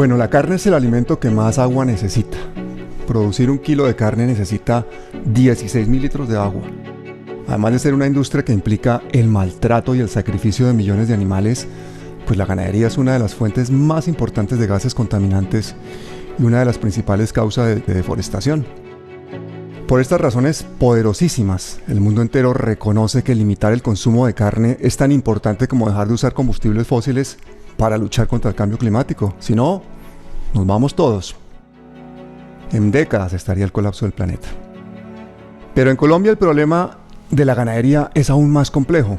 Bueno, la carne es el alimento que más agua necesita. Producir 1 kilo de carne necesita 16.000 litros de agua. Además de ser una industria que implica el maltrato y el sacrificio de millones de animales, pues la ganadería es una de las fuentes más importantes de gases contaminantes y una de las principales causas de deforestación. Por estas razones poderosísimas, el mundo entero reconoce que limitar el consumo de carne es tan importante como dejar de usar combustibles fósiles para luchar contra el cambio climático. Si no, nos vamos todos. En décadas estaría el colapso del planeta. Pero en Colombia el problema de la ganadería es aún más complejo,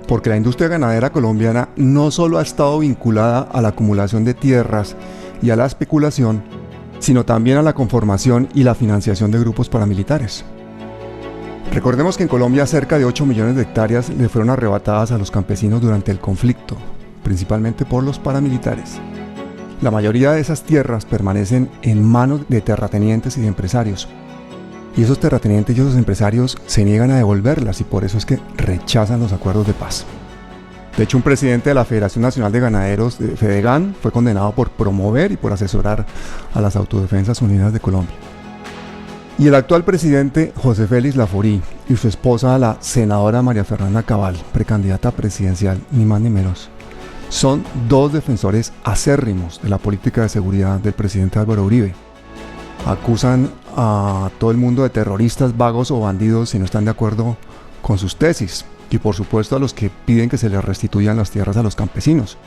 porque la industria ganadera colombiana no solo ha estado vinculada a la acumulación de tierras y a la especulación, sino también a la conformación y la financiación de grupos paramilitares. Recordemos que en Colombia cerca de 8 millones de hectáreas le fueron arrebatadas a los campesinos durante el conflicto, principalmente por los paramilitares. La mayoría de esas tierras permanecen en manos de terratenientes y de empresarios. Y esos terratenientes y esos empresarios se niegan a devolverlas y por eso es que rechazan los acuerdos de paz. De hecho, un presidente de la Federación Nacional de Ganaderos, FEDEGAN, fue condenado por promover y por asesorar a las Autodefensas Unidas de Colombia. Y el actual presidente, José Félix Laforí, y su esposa, la senadora María Fernanda Cabal, precandidata presidencial, ni más ni menos, son dos defensores acérrimos de la política de seguridad del presidente Álvaro Uribe. Acusan a todo el mundo de terroristas, vagos o bandidos si no están de acuerdo con sus tesis. Y por supuesto a los que piden que se les restituyan las tierras a los campesinos.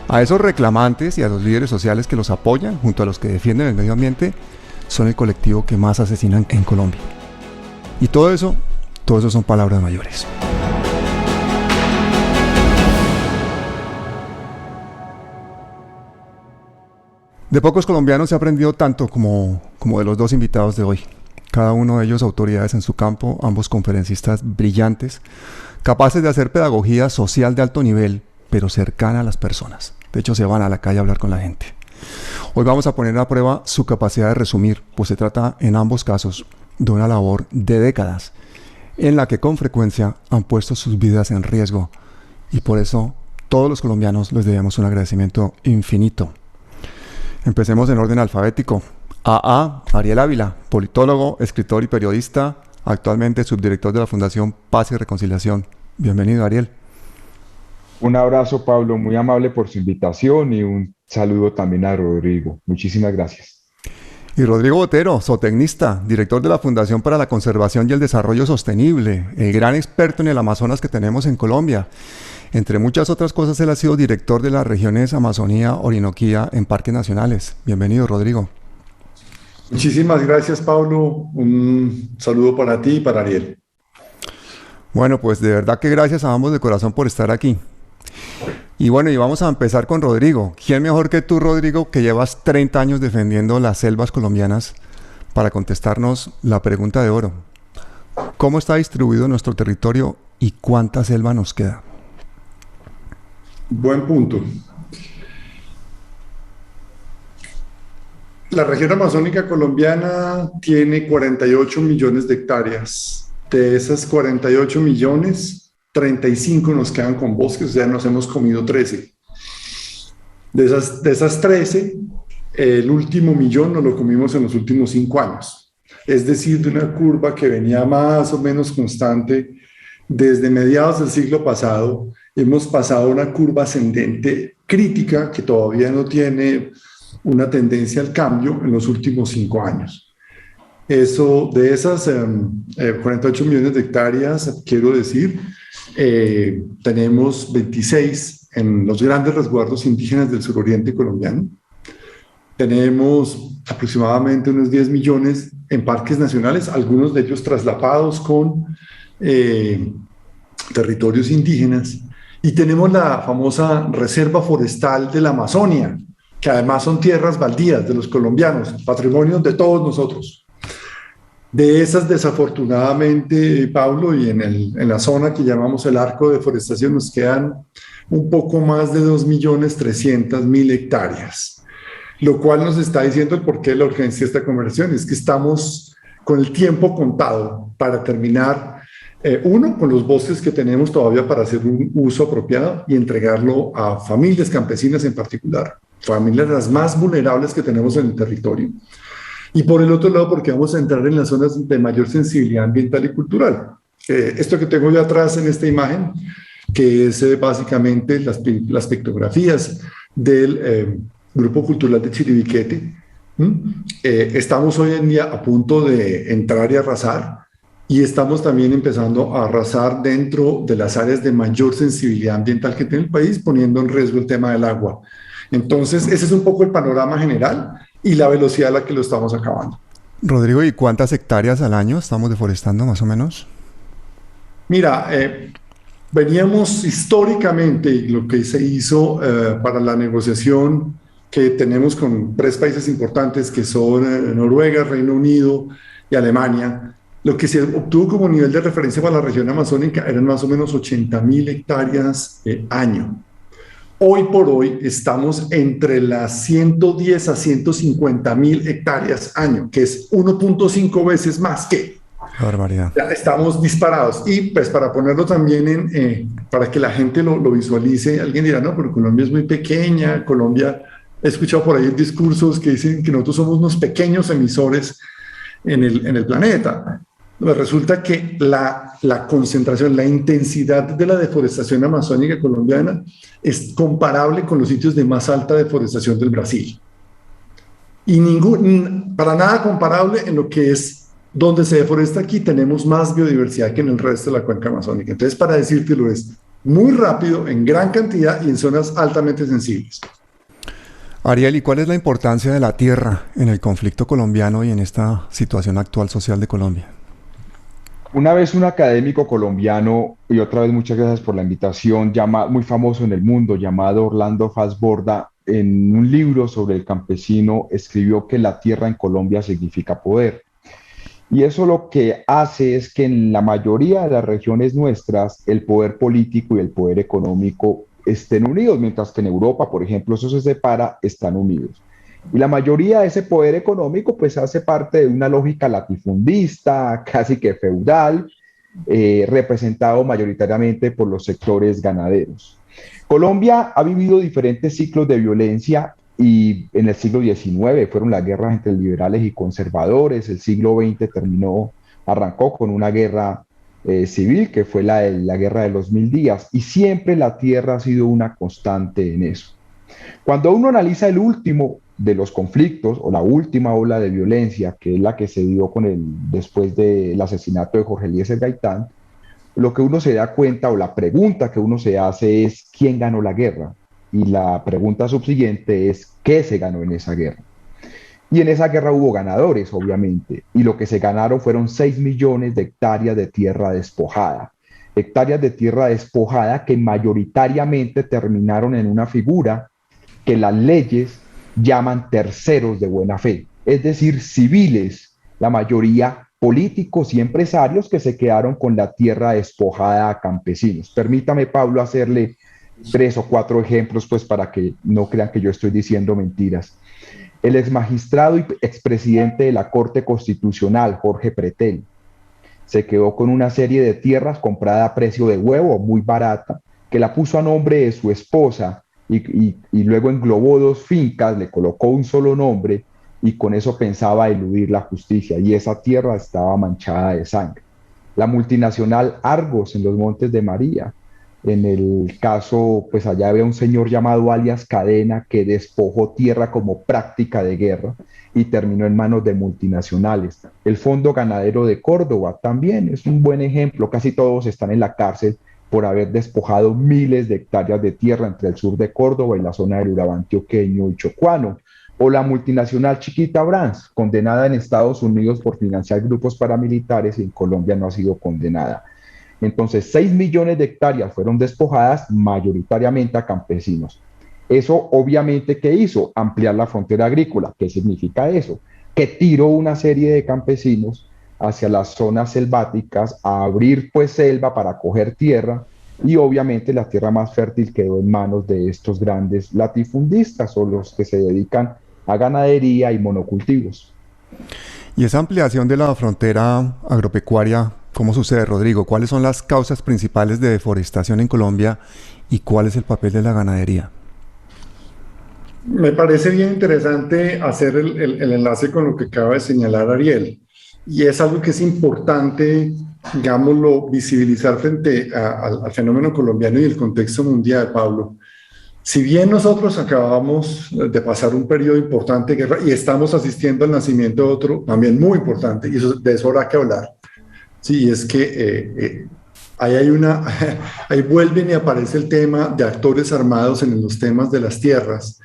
A esos reclamantes y a los líderes sociales que los apoyan, junto a los que defienden el medio ambiente, son el colectivo que más asesinan en Colombia. Y todo eso son palabras mayores. De pocos colombianos se ha aprendido tanto como de los dos invitados de hoy. Cada uno de ellos autoridades en su campo, ambos conferencistas brillantes, capaces de hacer pedagogía social de alto nivel, pero cercana a las personas. De hecho, se van a la calle a hablar con la gente. Hoy vamos a poner a prueba su capacidad de resumir, pues se trata en ambos casos de una labor de décadas, en la que con frecuencia han puesto sus vidas en riesgo, y por eso todos los colombianos les debemos un agradecimiento infinito. Empecemos en orden alfabético. Ariel Ávila, politólogo, escritor y periodista, actualmente subdirector de la Fundación Paz y Reconciliación. Bienvenido, Ariel. Un abrazo, Pablo, muy amable por su invitación y un saludo también a Rodrigo. Muchísimas gracias. Y Rodrigo Botero, zootecnista, director de la Fundación para la Conservación y el Desarrollo Sostenible, el gran experto en el Amazonas que tenemos en Colombia. Entre muchas otras cosas, él ha sido director de las regiones Amazonía, Orinoquía en parques nacionales. Bienvenido, Rodrigo. Muchísimas gracias, Pablo. Un saludo para ti y para Ariel. Bueno, pues de verdad que gracias a ambos de corazón por estar aquí. Y bueno, y vamos a empezar con Rodrigo. ¿Quién mejor que tú, Rodrigo, que llevas 30 años defendiendo las selvas colombianas, para contestarnos la pregunta de oro? ¿Cómo está distribuido nuestro territorio y cuánta selva nos queda? Buen punto. La región amazónica colombiana tiene 48 millones de hectáreas. De esas 48 millones, 35 nos quedan con bosques, o sea, nos hemos comido 13. De esas 13, el último millón nos lo comimos en los últimos 5 años. Es decir, de una curva que venía más o menos constante desde mediados del siglo pasado. Hemos pasado una curva ascendente crítica que todavía no tiene una tendencia al cambio en los últimos 5 años. Eso, de esas 48 millones de hectáreas, quiero decir, tenemos 26 en los grandes resguardos indígenas del suroriente colombiano. Tenemos aproximadamente unos 10 millones en parques nacionales, algunos de ellos traslapados con territorios indígenas. Y tenemos la famosa Reserva Forestal de la Amazonia, que además son tierras baldías de los colombianos, patrimonio de todos nosotros. De esas, desafortunadamente, Pablo, y en la zona que llamamos el arco de deforestación, nos quedan un poco más de 2.300.000 hectáreas, lo cual nos está diciendo el porqué de la urgencia de esta conversación. Es que estamos con el tiempo contado para terminar, uno, con los bosques que tenemos todavía para hacer un uso apropiado y entregarlo a familias campesinas en particular. familias las más vulnerables que tenemos en el territorio. Y por el otro lado, porque vamos a entrar en las zonas de mayor sensibilidad ambiental y cultural. Esto que tengo yo atrás en esta imagen, que es básicamente las pictografías del Grupo Cultural de Chiribiquete. Estamos hoy en día a punto de entrar y arrasar, y estamos también empezando a arrasar dentro de las áreas de mayor sensibilidad ambiental que tiene el país, poniendo en riesgo el tema del agua. Entonces, ese es un poco el panorama general y la velocidad a la que lo estamos acabando. Rodrigo, ¿y cuántas hectáreas al año estamos deforestando más o menos? Mira, veníamos históricamente, lo que se hizo para la negociación que tenemos con 3 países importantes que son Noruega, Reino Unido y Alemania, lo que se obtuvo como nivel de referencia para la región amazónica eran más o menos 80.000 hectáreas año. Hoy por hoy estamos entre las 110 a 150.000 hectáreas año, que es 1.5 veces más que. Barbaridad. Ya estamos disparados. Y pues para ponerlo también para que la gente lo visualice, alguien dirá, no, pero Colombia es muy pequeña, Colombia, he escuchado por ahí discursos que dicen que nosotros somos unos pequeños emisores en el planeta. Pues resulta que la concentración, la intensidad de la deforestación amazónica colombiana es comparable con los sitios de más alta deforestación del Brasil. Y para nada comparable en lo que es donde se deforesta aquí, tenemos más biodiversidad que en el resto de la cuenca amazónica. Entonces, para decírtelo, es muy rápido, en gran cantidad y en zonas altamente sensibles. Ariel, ¿y cuál es la importancia de la tierra en el conflicto colombiano y en esta situación actual social de Colombia? Una vez un académico colombiano, y otra vez muchas gracias por la invitación, muy famoso en el mundo, llamado Orlando Fassborda, en un libro sobre el campesino, escribió que la tierra en Colombia significa poder. Y eso lo que hace es que en la mayoría de las regiones nuestras, el poder político y el poder económico estén unidos, mientras que en Europa, por ejemplo, eso se separa, están unidos. Y la mayoría de ese poder económico pues hace parte de una lógica latifundista, casi que feudal, representado mayoritariamente por los sectores ganaderos. Colombia ha vivido diferentes ciclos de violencia y en el siglo XIX fueron las guerras entre liberales y conservadores, el siglo XX arrancó con una guerra civil que fue la guerra de los 1000 días y siempre la tierra ha sido una constante en eso. Cuando uno analiza el último de los conflictos o la última ola de violencia, que es la que se dio después del asesinato de Jorge Eliezer Gaitán, lo que uno se da cuenta o la pregunta que uno se hace es ¿quién ganó la guerra? Y la pregunta subsiguiente es ¿qué se ganó en esa guerra? Y en esa guerra hubo ganadores, obviamente, y lo que se ganaron fueron 6 millones de hectáreas de tierra despojada. Hectáreas de tierra despojada que mayoritariamente terminaron en una figura que las leyes llaman terceros de buena fe, es decir, civiles, la mayoría políticos y empresarios que se quedaron con la tierra despojada a campesinos. Permítame, Pablo, hacerle 3 o 4 ejemplos, pues para que no crean que yo estoy diciendo mentiras. El exmagistrado y expresidente de la Corte Constitucional, Jorge Pretel, se quedó con una serie de tierras comprada a precio de huevo, muy barata, que la puso a nombre de su esposa y luego englobó 2 fincas, le colocó un solo nombre y con eso pensaba eludir la justicia y esa tierra estaba manchada de sangre. La multinacional Argos en los Montes de María, en el caso, pues allá había un señor llamado alias Cadena que despojó tierra como práctica de guerra y terminó en manos de multinacionales. El Fondo Ganadero de Córdoba también es un buen ejemplo, casi todos están en la cárcel por haber despojado miles de hectáreas de tierra entre el sur de Córdoba y la zona del Urabá antioqueño y chocuano. O la multinacional Chiquita Brands, condenada en Estados Unidos por financiar grupos paramilitares y en Colombia no ha sido condenada. Entonces, 6 millones de hectáreas fueron despojadas mayoritariamente a campesinos. Eso obviamente, ¿qué hizo? Ampliar la frontera agrícola. ¿Qué significa eso? Que tiró una serie de campesinos hacia las zonas selváticas a abrir pues selva para coger tierra y obviamente la tierra más fértil quedó en manos de estos grandes latifundistas o los que se dedican a ganadería y monocultivos. Y esa ampliación de la frontera agropecuaria, ¿cómo sucede, Rodrigo? ¿Cuáles son las causas principales de deforestación en Colombia y cuál es el papel de la ganadería? Me parece bien interesante hacer el enlace con lo que acaba de señalar Ariel. Y es algo que es importante, digámoslo, visibilizar frente al fenómeno colombiano y el contexto mundial, Pablo. Si bien nosotros acabamos de pasar un periodo importante de guerra y estamos asistiendo al nacimiento de otro también muy importante, y de eso habrá que hablar. Sí, es que ahí vuelven y aparece el tema de actores armados en los temas de las tierras,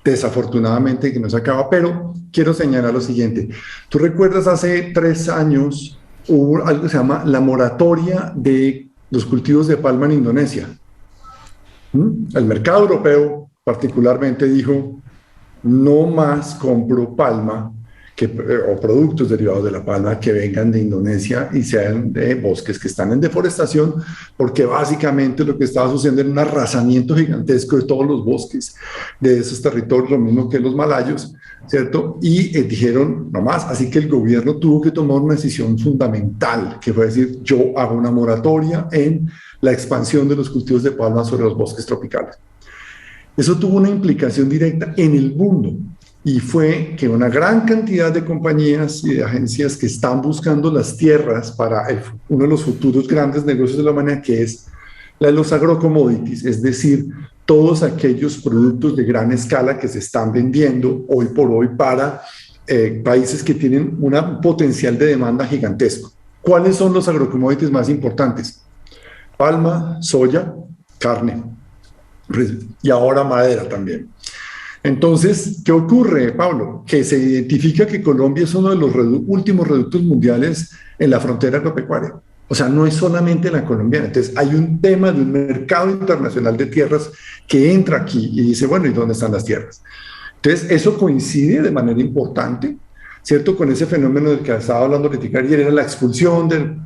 desafortunadamente que no se acaba, pero quiero señalar lo siguiente. Tú recuerdas hace 3 años hubo algo que se llama la moratoria de los cultivos de palma en Indonesia. El mercado europeo particularmente dijo, no más compro palma o productos derivados de la palma que vengan de Indonesia y sean de bosques que están en deforestación, porque básicamente lo que estaba sucediendo era un arrasamiento gigantesco de todos los bosques de esos territorios, lo mismo que los malayos, ¿cierto? Y dijeron, no más, así que el gobierno tuvo que tomar una decisión fundamental, que fue decir, yo hago una moratoria en la expansión de los cultivos de palma sobre los bosques tropicales. Eso tuvo una implicación directa en el mundo y fue que una gran cantidad de compañías y de agencias que están buscando las tierras para uno de los futuros grandes negocios de la humanidad, que es la de los agrocommodities, es decir, todos aquellos productos de gran escala que se están vendiendo hoy por hoy para países que tienen un potencial de demanda gigantesco. ¿Cuáles son los agrocommodities más importantes? Palma, soya, carne y ahora madera también. Entonces, ¿qué ocurre, Pablo? Que se identifica que Colombia es uno de los últimos reductos mundiales en la frontera agropecuaria. O sea, no es solamente la colombiana. Entonces, hay un tema de un mercado internacional de tierras que entra aquí y dice, bueno, ¿y dónde están las tierras? Entonces, eso coincide de manera importante, ¿cierto? Con ese fenómeno del que estaba hablando ahorita ayer, era la expulsión de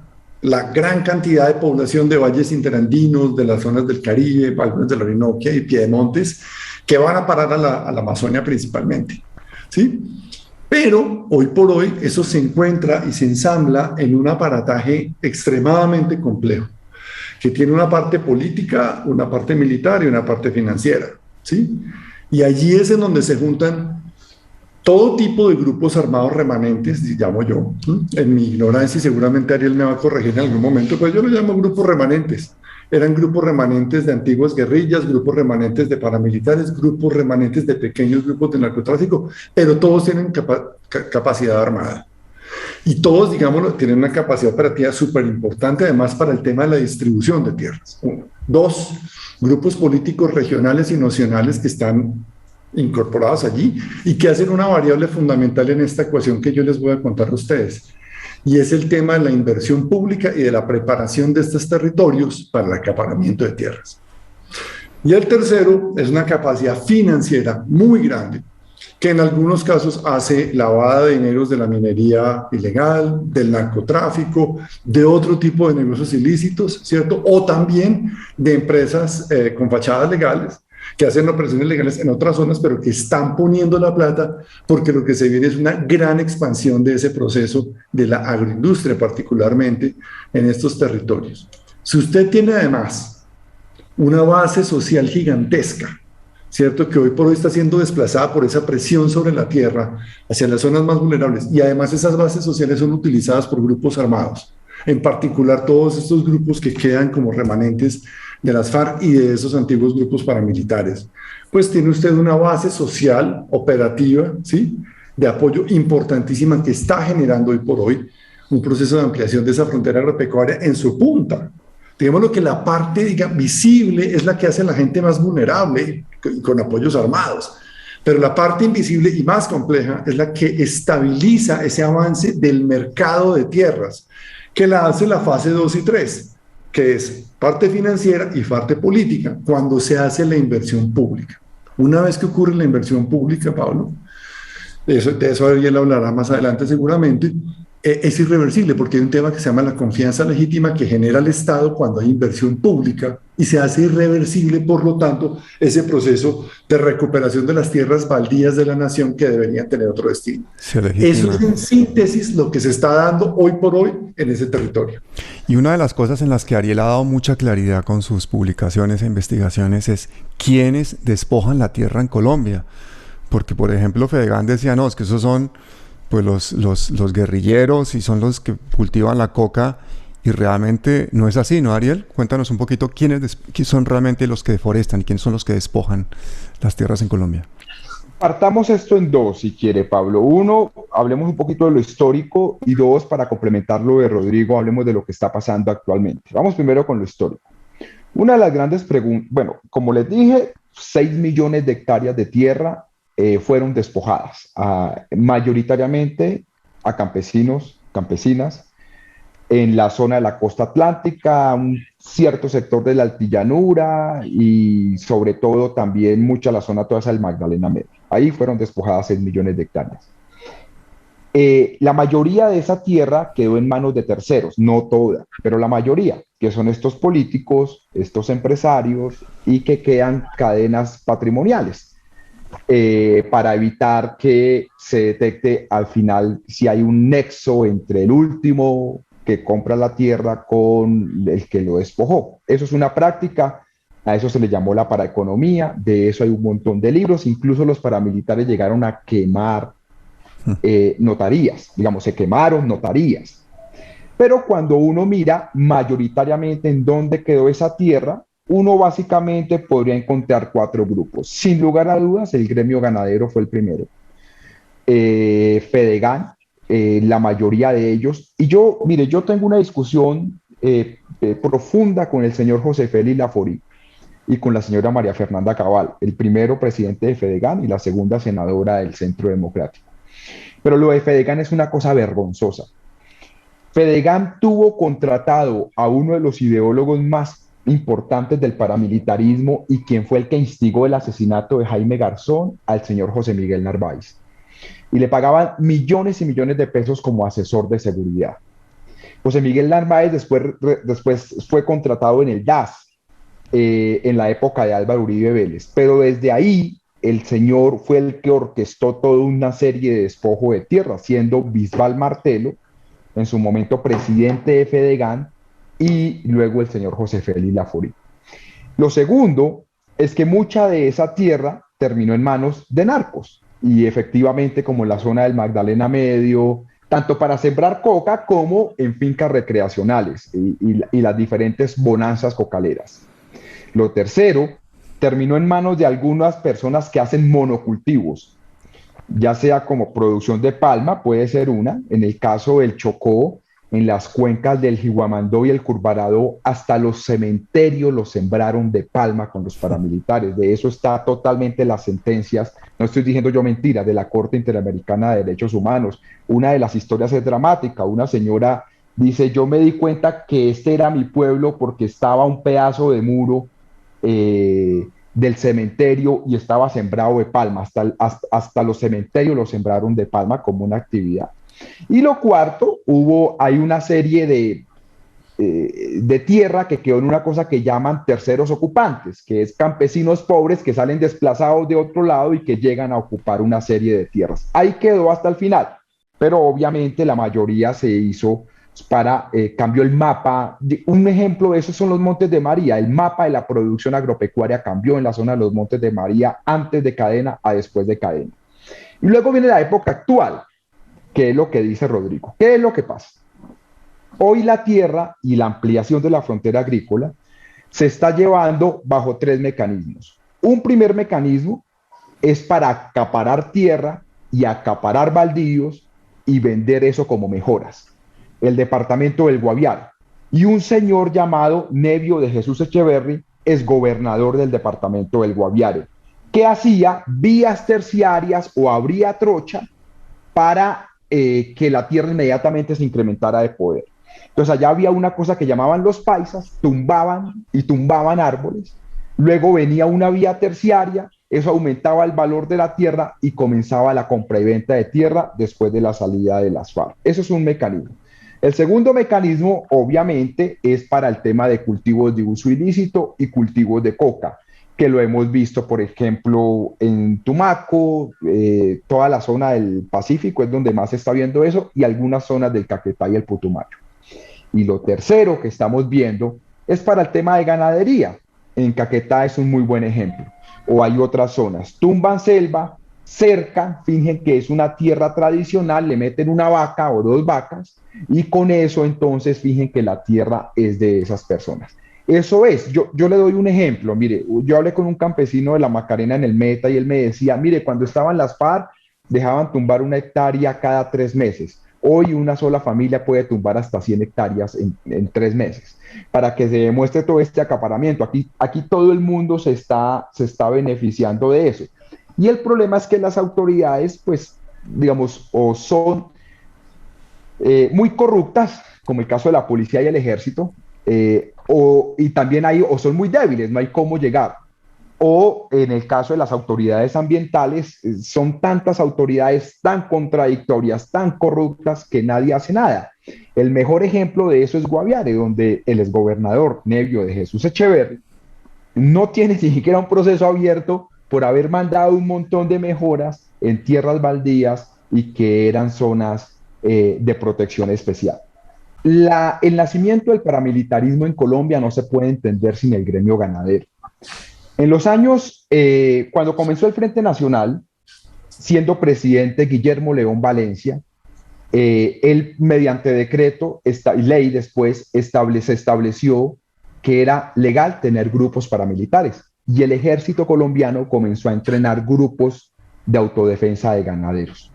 la gran cantidad de población de valles interandinos, de las zonas del Caribe, algunas de la Orinoquia y Piedemontes, que van a parar a la Amazonia principalmente, ¿sí? Pero hoy por hoy eso se encuentra y se ensambla en un aparataje extremadamente complejo, que tiene una parte política, una parte militar y una parte financiera, ¿sí? Y allí es en donde se juntan todo tipo de grupos armados remanentes, llamo yo, en mi ignorancia, y seguramente Ariel me va a corregir en algún momento, pues yo lo llamo grupos remanentes. Eran grupos remanentes de antiguas guerrillas, grupos remanentes de paramilitares, grupos remanentes de pequeños grupos de narcotráfico, pero todos tienen capacidad armada. Y todos, digamos, tienen una capacidad operativa súper importante, además, para el tema de la distribución de tierras. 1. 2, grupos políticos regionales y nacionales que están incorporados allí y que hacen una variable fundamental en esta ecuación que yo les voy a contar a ustedes. Y es el tema de la inversión pública y de la preparación de estos territorios para el acaparamiento de tierras. Y el tercero es una capacidad financiera muy grande, que en algunos casos hace lavada de dineros de la minería ilegal, del narcotráfico, de otro tipo de negocios ilícitos, ¿cierto? O también de empresas con fachadas legales, que hacen operaciones legales en otras zonas, pero que están poniendo la plata porque lo que se viene es una gran expansión de ese proceso de la agroindustria, particularmente en estos territorios. Si usted tiene además una base social gigantesca, ¿cierto? Que hoy por hoy está siendo desplazada por esa presión sobre la tierra hacia las zonas más vulnerables, y además esas bases sociales son utilizadas por grupos armados, en particular todos estos grupos que quedan como remanentes de las FARC y de esos antiguos grupos paramilitares, pues tiene usted una base social operativa, ¿sí?, de apoyo importantísima que está generando hoy por hoy un proceso de ampliación de esa frontera agropecuaria en su punta. Digamos lo que la parte visible es la que hace a la gente más vulnerable con apoyos armados, pero la parte invisible y más compleja es la que estabiliza ese avance del mercado de tierras, que la hace la fase 2 y 3, que es parte financiera y parte política, cuando se hace la inversión pública. Una vez que ocurre la inversión pública, Pablo, de eso Ariel hablará más adelante seguramente, es irreversible, porque hay un tema que se llama la confianza legítima que genera el Estado cuando hay inversión pública, y se hace irreversible, por lo tanto, ese proceso de recuperación de las tierras baldías de la nación que deberían tener otro destino. Eso es en síntesis lo que se está dando hoy por hoy en ese territorio. Y una de las cosas en las que Ariel ha dado mucha claridad con sus publicaciones e investigaciones es quiénes despojan la tierra en Colombia. Porque, por ejemplo, Fedegan decía, no, es que esos son pues los guerrilleros y son los que cultivan la coca, y realmente no es así, ¿no, Ariel? Cuéntanos un poquito quiénes son realmente los que deforestan y quiénes son los que despojan las tierras en Colombia. Partamos esto en dos, si quiere, Pablo. Uno, hablemos un poquito de lo histórico, y dos, para complementar lo de Rodrigo, hablemos de lo que está pasando actualmente. Vamos primero con lo histórico. Una de las grandes preguntas, bueno, como les dije, 6 millones de hectáreas de tierra fueron despojadas, mayoritariamente a campesinos, campesinas, en la zona de la costa atlántica, un cierto sector de la altillanura y sobre todo también mucha la zona toda esa del Magdalena Medio. Ahí fueron despojadas 6 millones de hectáreas. La mayoría de esa tierra quedó en manos de terceros, no toda, pero la mayoría, que son estos políticos, estos empresarios, y que quedan cadenas patrimoniales para evitar que se detecte al final si hay un nexo entre el último que compra la tierra con el que lo despojó. Eso es una práctica, a eso se le llamó la paraeconomía, de eso hay un montón de libros, incluso los paramilitares llegaron a quemar notarías, digamos, se quemaron notarías. Pero cuando uno mira mayoritariamente en dónde quedó esa tierra, uno básicamente podría encontrar 4 grupos. Sin lugar a dudas, el gremio ganadero fue el primero. Fedegan, la mayoría de ellos. Y yo, mire, yo tengo una discusión profunda con el señor José Félix Laforí y con la señora María Fernanda Cabal, el primero presidente de Fedegan y la segunda senadora del Centro Democrático. Pero lo de Fedegan es una cosa vergonzosa. Fedegan tuvo contratado a uno de los ideólogos más importantes del paramilitarismo y quien fue el que instigó el asesinato de Jaime Garzón, al señor José Miguel Narváez. Y le pagaban millones y millones de pesos como asesor de seguridad. José Miguel Narváez después fue contratado en el DAS, en la época de Álvaro Uribe Vélez, pero desde ahí el señor fue el que orquestó toda una serie de despojo de tierra, siendo Bisbal Martelo, en su momento presidente de Fedegan, y luego el señor José Félix Laforí. Lo segundo es que mucha de esa tierra terminó en manos de narcos, y efectivamente como en la zona del Magdalena Medio, tanto para sembrar coca como en fincas recreacionales y las diferentes bonanzas cocaleras. Lo tercero, terminó en manos de algunas personas que hacen monocultivos, ya sea como producción de palma, puede ser una, en el caso del Chocó, en las cuencas del Jiguamandó y el Curvarado, hasta los cementerios los sembraron de palma con los paramilitares. De eso está totalmente las sentencias, no estoy diciendo yo mentiras, de la Corte Interamericana de Derechos Humanos. Una de las historias es dramática, una señora dice, yo me di cuenta que este era mi pueblo porque estaba un pedazo de muro del cementerio y estaba sembrado de palma, hasta los cementerios lo sembraron de palma como una actividad. Y lo cuarto, hay una serie de tierra que quedó en una cosa que llaman terceros ocupantes, que es campesinos pobres que salen desplazados de otro lado y que llegan a ocupar una serie de tierras. Ahí quedó hasta el final, pero obviamente la mayoría se hizo cambió el mapa. Un ejemplo de eso son los Montes de María. El mapa de la producción agropecuaria cambió en la zona de los Montes de María antes de Cadena a después de Cadena. Y luego viene la época actual, que es lo que dice Rodrigo. ¿Qué es lo que pasa? Hoy la tierra y la ampliación de la frontera agrícola se está llevando bajo 3 mecanismos. Un primer mecanismo es para acaparar tierra y acaparar baldíos y vender eso como mejoras. El departamento del Guaviare, y un señor llamado Nevio de Jesús Echeverry es gobernador del departamento del Guaviare, que hacía vías terciarias o abría trocha para que la tierra inmediatamente se incrementara de poder. Entonces allá había una cosa que llamaban los paisas, tumbaban y tumbaban árboles, luego venía una vía terciaria, eso aumentaba el valor de la tierra y comenzaba la compra y venta de tierra después de la salida de las FARC. Eso es un mecanismo. El segundo mecanismo, obviamente, es para el tema de cultivos de uso ilícito y cultivos de coca, que lo hemos visto, por ejemplo, en Tumaco, toda la zona del Pacífico es donde más se está viendo eso, y algunas zonas del Caquetá y el Putumayo. Y lo tercero que estamos viendo es para el tema de ganadería. En Caquetá es un muy buen ejemplo. O hay otras zonas. Tumban selva, cercan, fingen que es una tierra tradicional, le meten una vaca o dos vacas y con eso entonces fingen que la tierra es de esas personas. Eso es, yo le doy un ejemplo, mire, yo hablé con un campesino de la Macarena en el Meta y él me decía, mire, cuando estaban las FARC dejaban tumbar una hectárea cada 3 meses. Hoy una sola familia puede tumbar hasta 100 hectáreas en 3 meses, para que se demuestre todo este acaparamiento. Aquí todo el mundo se está beneficiando de eso. Y el problema es que las autoridades, pues, digamos, o son muy corruptas, como el caso de la policía y el ejército, y también hay, o son muy débiles, no hay cómo llegar. O en el caso de las autoridades ambientales, son tantas autoridades tan contradictorias, tan corruptas, que nadie hace nada. El mejor ejemplo de eso es Guaviare, donde el exgobernador Nevio de Jesús Echeverri no tiene ni siquiera un proceso abierto por haber mandado un montón de mejoras en tierras baldías y que eran zonas de protección especial. El nacimiento del paramilitarismo en Colombia no se puede entender sin el gremio ganadero. En los años, cuando comenzó el Frente Nacional, siendo presidente Guillermo León Valencia, él mediante decreto y ley después se estableció que era legal tener grupos paramilitares y el ejército colombiano comenzó a entrenar grupos de autodefensa de ganaderos.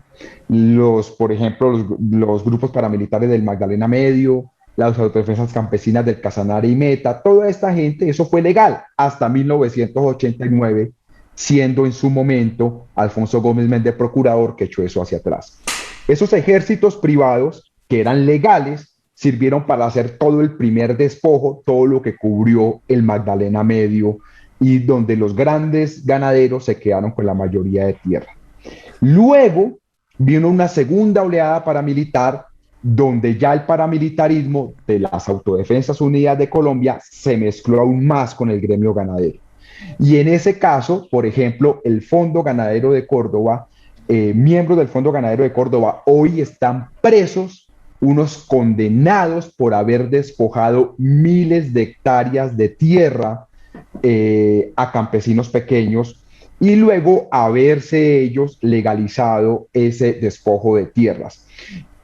Por ejemplo, los grupos paramilitares del Magdalena Medio, las autodefensas campesinas del Casanare y Meta, toda esta gente, eso fue legal hasta 1989, siendo en su momento Alfonso Gómez Méndez procurador que echó eso hacia atrás. Esos ejércitos privados que eran legales sirvieron para hacer todo el primer despojo, todo lo que cubrió el Magdalena Medio y donde los grandes ganaderos se quedaron con la mayoría de tierra. Luego vino una segunda oleada paramilitar donde ya el paramilitarismo de las Autodefensas Unidas de Colombia se mezcló aún más con el gremio ganadero. Y en ese caso, por ejemplo, el Fondo Ganadero de Córdoba, miembros del Fondo Ganadero de Córdoba hoy están presos, unos condenados por haber despojado miles de hectáreas de tierra a campesinos pequeños y luego haberse ellos legalizado ese despojo de tierras.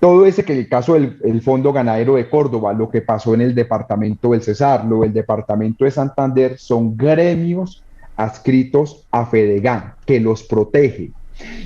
Todo ese que el caso del Fondo Ganadero de Córdoba, lo que pasó en el departamento del Cesar, lo del departamento de Santander, son gremios adscritos a Fedegan, que los protege.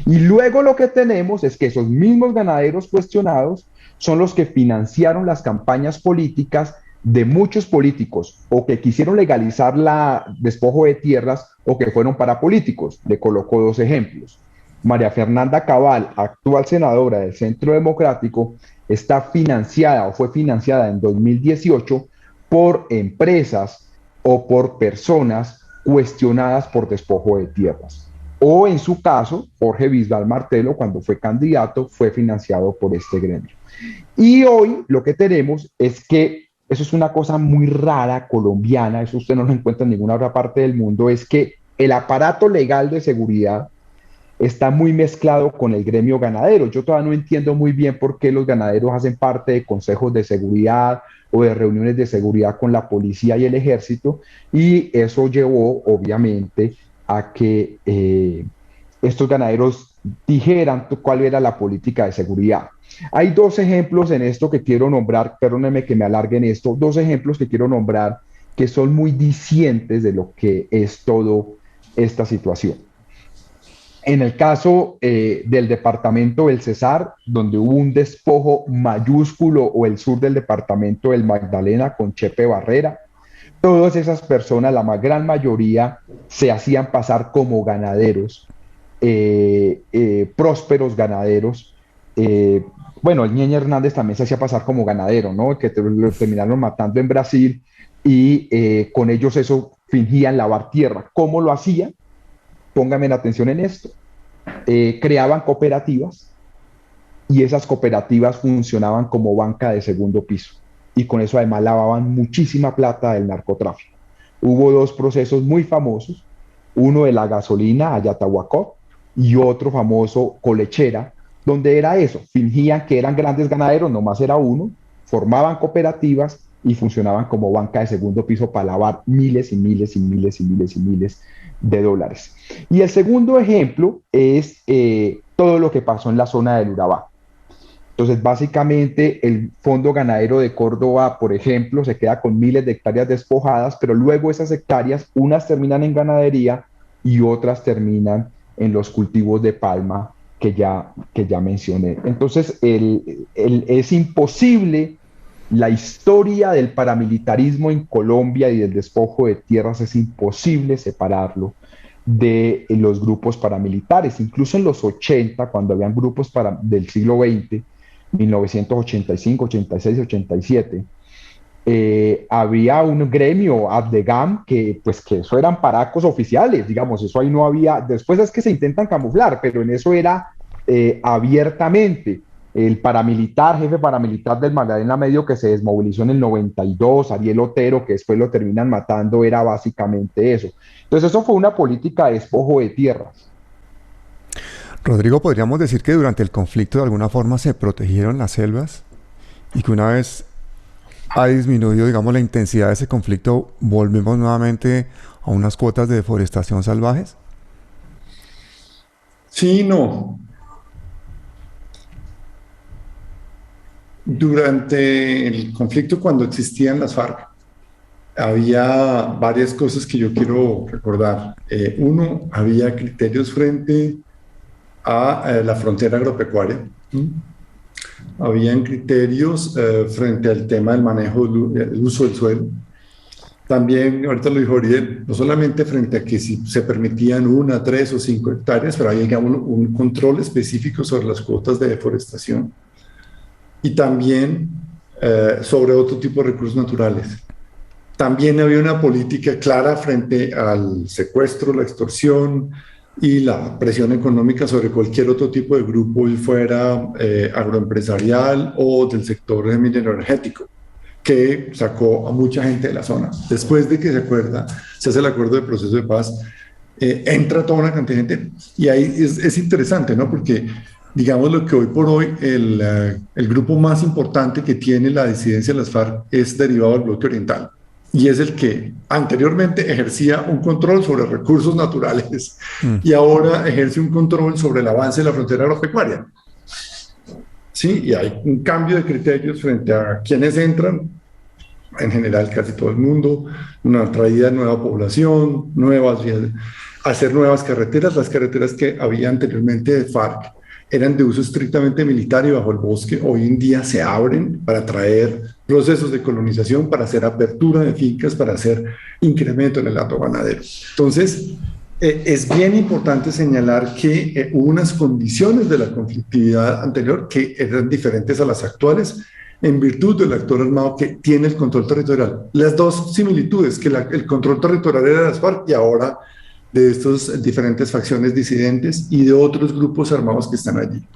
Y luego lo que tenemos es que esos mismos ganaderos cuestionados son los que financiaron las campañas políticas de muchos políticos o que quisieron legalizar la despojo de tierras o que fueron parapolíticos. Le coloco dos ejemplos. María Fernanda Cabal, actual senadora del Centro Democrático, está financiada o fue financiada en 2018 por empresas o por personas cuestionadas por despojo de tierras. O en su caso, Jorge Bisbal Martelo, cuando fue candidato, fue financiado por este gremio. Y hoy lo que tenemos es que eso es una cosa muy rara colombiana, eso usted no lo encuentra en ninguna otra parte del mundo, es que el aparato legal de seguridad está muy mezclado con el gremio ganadero. Yo todavía no entiendo muy bien por qué los ganaderos hacen parte de consejos de seguridad o de reuniones de seguridad con la policía y el ejército, y eso llevó obviamente a que estos ganaderos dijeran cuál era la política de seguridad. Hay dos ejemplos en esto que quiero nombrar, perdónenme que me alargue en esto, dos ejemplos que quiero nombrar que son muy discientes de lo que es todo esta situación. En el caso del departamento del Cesar, donde hubo un despojo mayúsculo, o el sur del departamento del Magdalena con Chepe Barrera, todas esas personas, la gran mayoría, se hacían pasar como ganaderos, prósperos ganaderos. Bueno, el Ñeñe Hernández también se hacía pasar como ganadero, ¿no? Que lo terminaron matando en Brasil y con ellos eso fingían lavar tierra. ¿Cómo lo hacían? Pónganme atención en esto. Creaban cooperativas y esas cooperativas funcionaban como banca de segundo piso y con eso además lavaban muchísima plata del narcotráfico. Hubo dos procesos muy famosos, uno de la gasolina Ayatahuacó y otro famoso Colechera, donde era eso, fingían que eran grandes ganaderos, nomás era uno, formaban cooperativas y funcionaban como banca de segundo piso para lavar miles y miles y miles y miles y miles de dólares. Y el segundo ejemplo es todo lo que pasó en la zona del Urabá. Entonces, básicamente, el Fondo Ganadero de Córdoba, por ejemplo, se queda con miles de hectáreas despojadas, pero luego esas hectáreas, unas terminan en ganadería y otras terminan en los cultivos de palma que ya mencioné. Entonces, es imposible, la historia del paramilitarismo en Colombia y del despojo de tierras es imposible separarlo de los grupos paramilitares. Incluso en los 80, cuando habían grupos del siglo XX, 1985, 86, 87, había un gremio, Abdegam, pues que eso eran paracos oficiales, digamos, eso ahí no había, después es que se intentan camuflar, pero en eso era abiertamente. El paramilitar, jefe paramilitar del Magdalena Medio, que se desmovilizó en el 92, Ariel Otero, que después lo terminan matando, era básicamente eso. Entonces eso fue una política de despojo de tierras. Rodrigo, ¿podríamos decir que durante el conflicto de alguna forma se protegieron las selvas y que una vez ha disminuido, digamos, la intensidad de ese conflicto, volvemos nuevamente a unas cuotas de deforestación salvajes? Sí, no. Durante el conflicto, cuando existían las FARC, había varias cosas que yo quiero recordar. Uno, había criterios frente a la frontera agropecuaria. Habían criterios frente al tema del manejo del uso del suelo. También, ahorita lo dijo Ariel, no solamente frente a que si se permitían 1, 3 o 5 hectáreas, pero había, digamos, un control específico sobre las cuotas de deforestación. Y también sobre otro tipo de recursos naturales. También había una política clara frente al secuestro, la extorsión y la presión económica sobre cualquier otro tipo de grupo, y fuera agroempresarial o del sector minero energético, que sacó a mucha gente de la zona. Después de que se hace el acuerdo de proceso de paz, entra toda una cantidad de gente, y ahí es interesante, ¿no? Porque digamos lo que hoy por hoy el grupo más importante que tiene la disidencia de las FARC es derivado del bloque oriental, y es el que anteriormente ejercía un control sobre recursos naturales y ahora ejerce un control sobre el avance de la frontera agropecuaria. Sí, y hay un cambio de criterios frente a quienes entran, en general casi todo el mundo, una traída de nueva población, nuevas vías, hacer nuevas carreteras. Las carreteras que había anteriormente de FARC eran de uso estrictamente militar y bajo el bosque. Hoy en día se abren para traer procesos de colonización, para hacer apertura de fincas, para hacer incremento en el hato ganadero. Entonces, es bien importante señalar que hubo unas condiciones de la conflictividad anterior que eran diferentes a las actuales, en virtud del actor armado que tiene el control territorial. Las dos similitudes, que el control territorial era de las FARC y ahora de estas diferentes facciones disidentes y de otros grupos armados que están allí.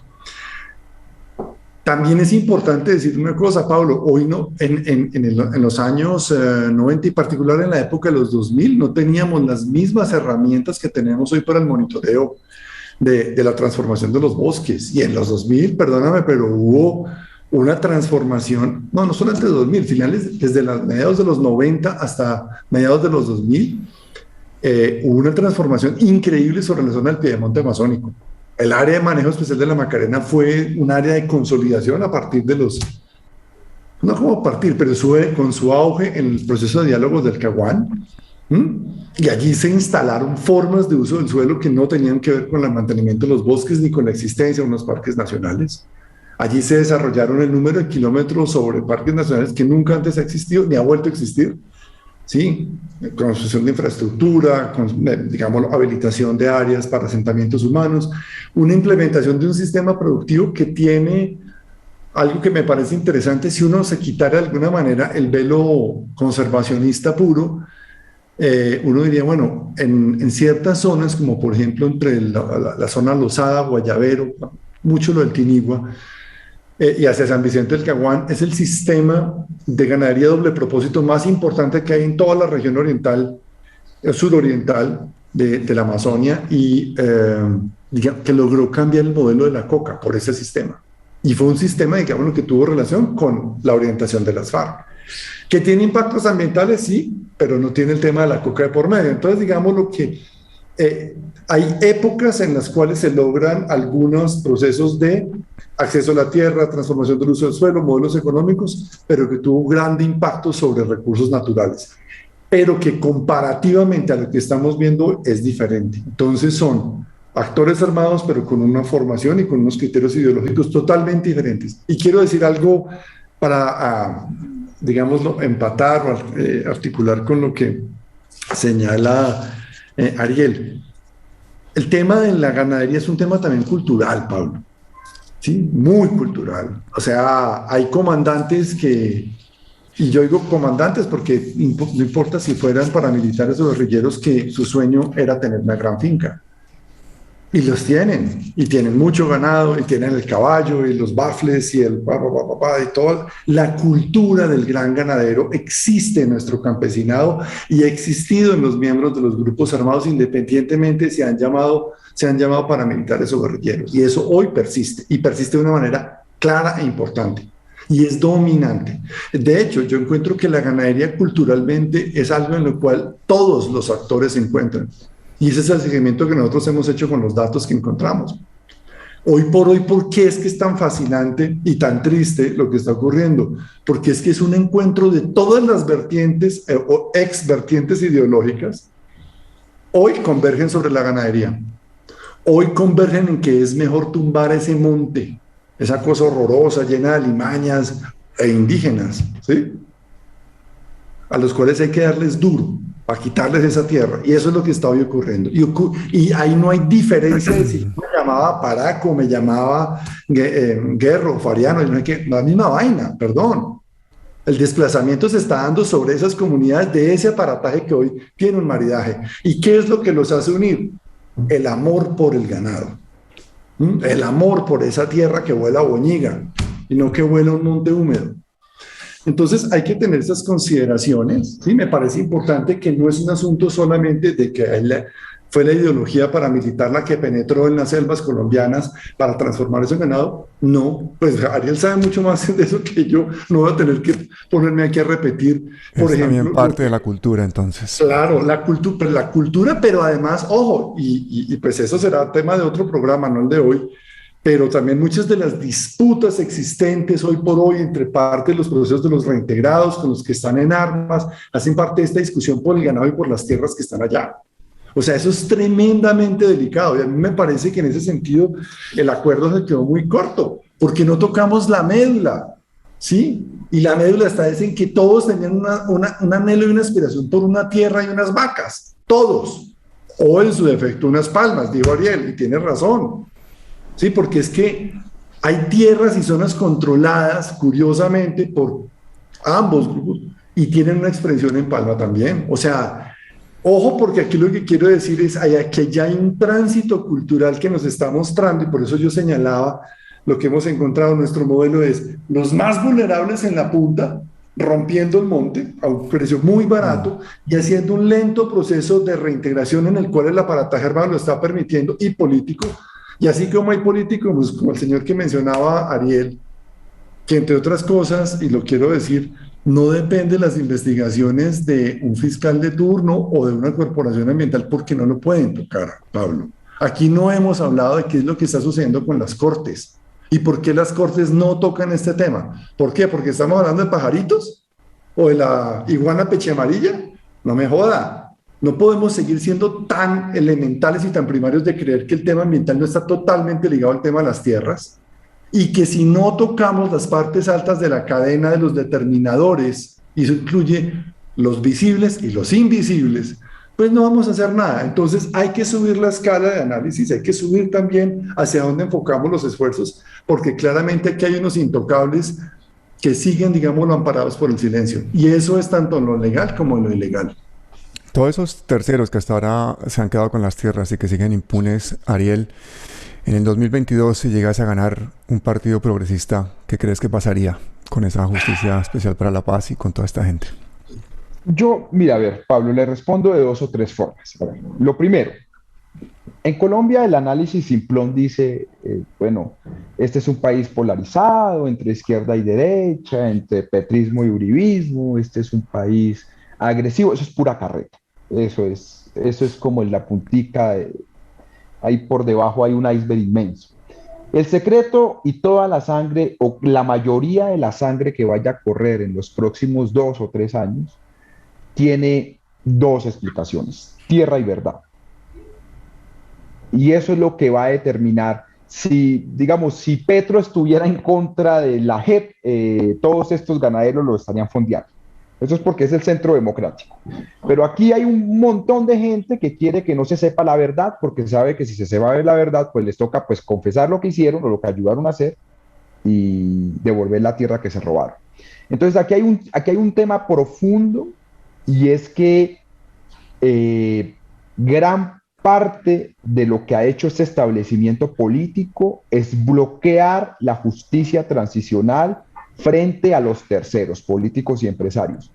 También es importante decir una cosa, Pablo, hoy no, en los años 90 y particular en la época de los 2000, no teníamos las mismas herramientas que tenemos hoy para el monitoreo de la transformación de los bosques. Y en los 2000, perdóname, pero hubo una transformación, no solamente de 2000, finales, desde mediados de los 90 hasta mediados de los 2000, hubo una transformación increíble sobre la zona del Piedemonte amazónico. El área de manejo especial de la Macarena fue un área de consolidación a partir de no como a partir, pero con su auge en el proceso de diálogos del Caguán. Y allí se instalaron formas de uso del suelo que no tenían que ver con el mantenimiento de los bosques ni con la existencia de unos parques nacionales. Allí se desarrollaron el número de kilómetros sobre parques nacionales que nunca antes ha existido ni ha vuelto a existir. Sí, construcción de infraestructura, digamos, habilitación de áreas para asentamientos humanos, una implementación de un sistema productivo que tiene algo que me parece interesante. Si uno se quitara de alguna manera el velo conservacionista puro, uno diría, bueno, en ciertas zonas, como por ejemplo entre la zona Lozada, Guayabero, mucho lo del Tinigua, y hacia San Vicente del Caguán, es el sistema de ganadería doble propósito más importante que hay en toda la región oriental, suroriental de la Amazonia, y digamos, que logró cambiar el modelo de la coca por ese sistema. Y fue un sistema, digamos, que tuvo relación con la orientación de las FARC. ¿Que tiene impactos ambientales? Sí, pero no tiene el tema de la coca de por medio. Entonces, digamos lo que hay épocas en las cuales se logran algunos procesos de acceso a la tierra, transformación del uso del suelo, modelos económicos, pero que tuvo un gran impacto sobre recursos naturales, pero que comparativamente a lo que estamos viendo es diferente. Entonces son actores armados, pero con una formación y con unos criterios ideológicos totalmente diferentes. Y quiero decir algo para, digámoslo, empatar o articular con lo que señala Ariel. El tema de la ganadería es un tema también cultural, Pablo, ¿sí? Muy cultural. O sea, hay comandantes que, y yo digo comandantes porque no importa si fueran paramilitares o guerrilleros, que su sueño era tener una gran finca. Y los tienen, y tienen mucho ganado, y tienen el caballo, y los bafles, y el y toda la cultura del gran ganadero existe en nuestro campesinado y ha existido en los miembros de los grupos armados, independientemente si se han llamado paramilitares o guerrilleros. Y eso hoy persiste, y persiste de una manera clara e importante. Y es dominante. De hecho, yo encuentro que la ganadería culturalmente es algo en lo cual todos los actores se encuentran. Y ese es el seguimiento que nosotros hemos hecho con los datos que encontramos. Hoy por hoy, ¿por qué es que es tan fascinante y tan triste lo que está ocurriendo? Porque es que es un encuentro de todas las vertientes o ex vertientes ideológicas. Hoy convergen sobre la ganadería. Hoy convergen en que es mejor tumbar ese monte, esa cosa horrorosa, llena de alimañas e indígenas, ¿sí? A los cuales hay que darles duro para quitarles esa tierra, y eso es lo que está hoy ocurriendo. Y ahí no hay diferencia de si me llamaba Paraco, me llamaba Guerro, Fariano, no hay que, la misma vaina, perdón. El desplazamiento se está dando sobre esas comunidades de ese aparataje que hoy tiene un maridaje. ¿Y qué es lo que los hace unir? El amor por el ganado, el amor por esa tierra que vuela a Boñiga y no que vuela a un monte húmedo. Entonces hay que tener esas consideraciones, ¿sí? Me parece importante que no es un asunto solamente de que fue la ideología paramilitar la que penetró en las selvas colombianas para transformar ese ganado. No, pues Ariel sabe mucho más de eso que yo, no voy a tener que ponerme aquí a repetir. Por ejemplo, también parte de la cultura, entonces. Claro, la cultura, pero además, ojo, y pues eso será tema de otro programa, no el de hoy, pero también muchas de las disputas existentes hoy por hoy entre parte de los procesos de los reintegrados con los que están en armas, hacen parte de esta discusión por el ganado y por las tierras que están allá. O sea, eso es tremendamente delicado y a mí me parece que en ese sentido el acuerdo se quedó muy corto, porque no tocamos la médula, ¿sí? Y la médula está en que todos tenían un anhelo y una aspiración por una tierra y unas vacas, todos, o en su defecto unas palmas, dijo Ariel, y tiene razón. Sí, porque es que hay tierras y zonas controladas, curiosamente, por ambos grupos y tienen una expresión en palma también. O sea, ojo, porque aquí lo que quiero decir es que ya hay un tránsito cultural que nos está mostrando, y por eso yo señalaba lo que hemos encontrado. Nuestro modelo es los más vulnerables en la punta, rompiendo el monte a un precio muy barato y haciendo un lento proceso de reintegración en el cual el aparataje armado lo está permitiendo, y político. Y así como hay políticos como el señor que mencionaba Ariel, que entre otras cosas, y lo quiero decir, no depende de las investigaciones de un fiscal de turno o de una corporación ambiental, porque no lo pueden tocar, Pablo. Aquí no hemos hablado de qué es lo que está sucediendo con las cortes y por qué las cortes no tocan este tema. ¿Por qué? ¿Porque estamos hablando de pajaritos o de la iguana peche amarilla? No me joda. No podemos seguir siendo tan elementales y tan primarios de creer que el tema ambiental no está totalmente ligado al tema de las tierras, y que si no tocamos las partes altas de la cadena de los determinadores, y eso incluye los visibles y los invisibles, pues no vamos a hacer nada. Entonces hay que subir la escala de análisis, hay que subir también hacia dónde enfocamos los esfuerzos, porque claramente aquí hay unos intocables que siguen, digámoslo, amparados por el silencio, y eso es tanto en lo legal como en lo ilegal. Todos esos terceros que hasta ahora se han quedado con las tierras y que siguen impunes, Ariel, en el 2022, si llegase a ganar un partido progresista, ¿qué crees que pasaría con esa justicia especial para la paz y con toda esta gente? Yo, mira, a ver, Pablo, le respondo de 2 o 3 formas. Lo primero, En Colombia el análisis simplón dice, bueno, este es un país polarizado entre izquierda y derecha, entre petrismo y uribismo, este es un país agresivo, eso es pura carreta, eso es como la puntica, ahí por debajo hay un iceberg inmenso. El secreto y toda la sangre, o la mayoría de la sangre que vaya a correr en los próximos 2 o 3 años, tiene dos explicaciones, tierra y verdad. Y eso es lo que va a determinar si, digamos, si Petro estuviera en contra de la JEP, todos estos ganaderos lo estarían fondeando. Eso es porque es el centro democrático. Pero aquí hay un montón de gente que quiere que no se sepa la verdad, porque sabe que si se sepa la verdad, pues les toca pues confesar lo que hicieron o lo que ayudaron a hacer y devolver la tierra que se robaron. Entonces aquí hay un tema profundo y es que gran parte de lo que ha hecho este establecimiento político es bloquear la justicia transicional frente a los terceros, políticos y empresarios.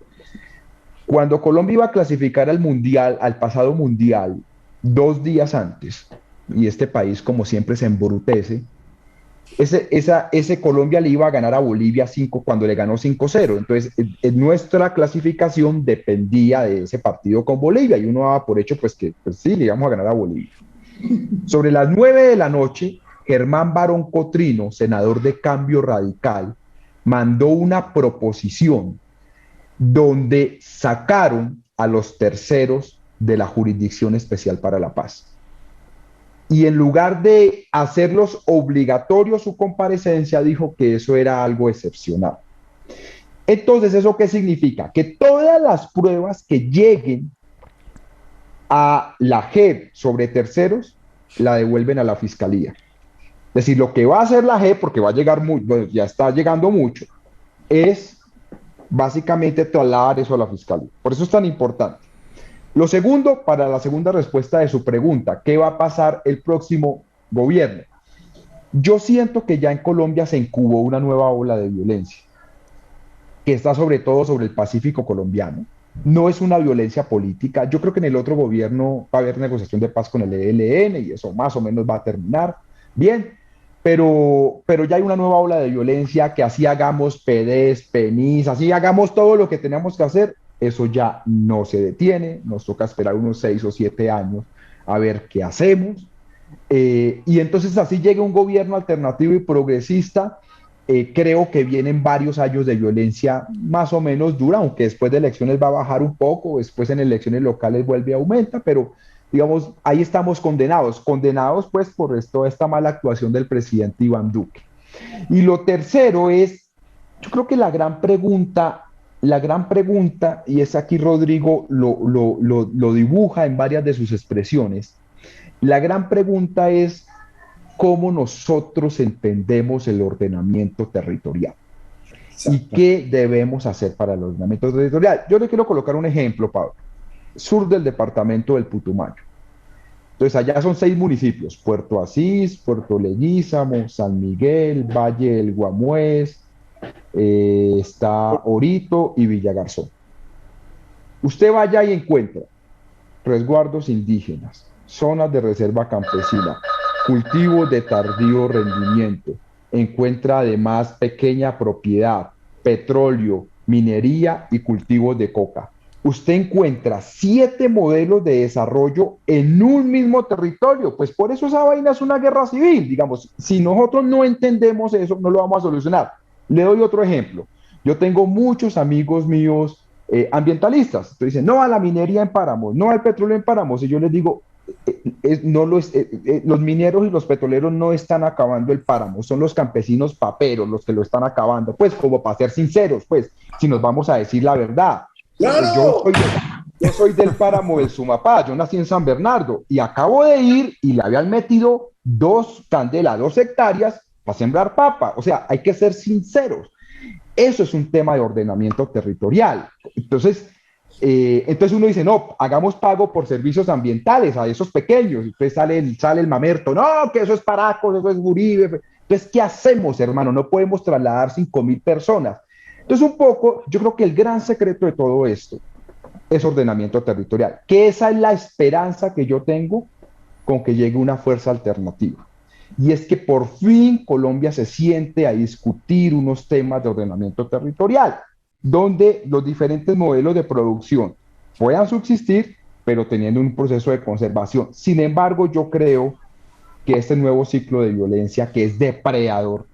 Cuando Colombia iba a clasificar al mundial, al pasado mundial, 2 días antes, y este país como siempre se embrutece, ese Colombia le iba a ganar a Bolivia 5 cuando le ganó 5-0. Entonces, nuestra clasificación dependía de ese partido con Bolivia y uno daba por hecho pues que pues sí, le íbamos a ganar a Bolivia. Sobre las 9 de la noche, Germán Barón Cotrino, senador de Cambio Radical, mandó una proposición donde sacaron a los terceros de la Jurisdicción Especial para la Paz. Y en lugar de hacerlos obligatorios su comparecencia, dijo que eso era algo excepcional. Entonces, ¿eso qué significa? Que todas las pruebas que lleguen a la JEP sobre terceros, la devuelven a la fiscalía. Es decir, lo que va a hacer la JEP, porque va a llegar mucho, bueno, ya está llegando mucho, es básicamente trasladar eso a la fiscalía. Por eso es tan importante. Lo segundo, para la segunda respuesta de su pregunta, ¿qué va a pasar el próximo gobierno? Yo siento que ya en Colombia se incubó una nueva ola de violencia, que está sobre todo sobre el Pacífico colombiano. No es una violencia política. Yo creo que en el otro gobierno va a haber negociación de paz con el ELN y eso más o menos va a terminar bien, pero ya hay una nueva ola de violencia que así hagamos PDs, PENIS, así hagamos todo lo que tenemos que hacer, eso ya no se detiene, nos toca esperar unos 6 o 7 años a ver qué hacemos. Y entonces así llega un gobierno alternativo y progresista. Creo que vienen varios años de violencia más o menos dura, aunque después de elecciones va a bajar un poco, después en elecciones locales vuelve a aumentar, pero digamos, ahí estamos condenados pues por toda esta mala actuación del presidente Iván Duque. Y lo tercero es, yo creo que la gran pregunta, y es aquí Rodrigo lo dibuja en varias de sus expresiones, la gran pregunta es cómo nosotros entendemos el ordenamiento territorial y qué debemos hacer para el ordenamiento territorial. Yo le quiero colocar un ejemplo, Pablo. Sur del departamento del Putumayo. Entonces allá son 6 municipios, Puerto Asís, Puerto Leguízamo, San Miguel, Valle del Guamués, está Orito y Villagarzón. Usted vaya y encuentra resguardos indígenas, zonas de reserva campesina, cultivos de tardío rendimiento, encuentra además pequeña propiedad, petróleo, minería y cultivos de coca. Usted encuentra 7 modelos de desarrollo en un mismo territorio. Pues por eso esa vaina es una guerra civil. Digamos, si nosotros no entendemos eso, no lo vamos a solucionar. Le doy otro ejemplo. Yo tengo muchos amigos míos ambientalistas. Entonces dicen, no a la minería en páramos, no al petróleo en páramos. Y yo les digo, los mineros y los petroleros no están acabando el páramo, son los campesinos paperos los que lo están acabando. Pues como para ser sinceros, pues si nos vamos a decir la verdad. ¡Claro! Yo soy del páramo del Sumapá, yo nací en San Bernardo y acabo de ir y le habían metido 2 hectáreas para sembrar papa. O sea, hay que ser sinceros. Eso es un tema de ordenamiento territorial. Entonces uno dice, no, hagamos pago por servicios ambientales a esos pequeños. Entonces sale el mamerto, no, que eso es Paracos, eso es Uribe. Entonces, ¿qué hacemos, hermano? No podemos trasladar 5.000 personas. Entonces, un poco, yo creo que el gran secreto de todo esto es ordenamiento territorial, que esa es la esperanza que yo tengo con que llegue una fuerza alternativa. Y es que por fin Colombia se siente a discutir unos temas de ordenamiento territorial, donde los diferentes modelos de producción puedan subsistir, pero teniendo un proceso de conservación. Sin embargo, yo creo que este nuevo ciclo de violencia, que es depredador,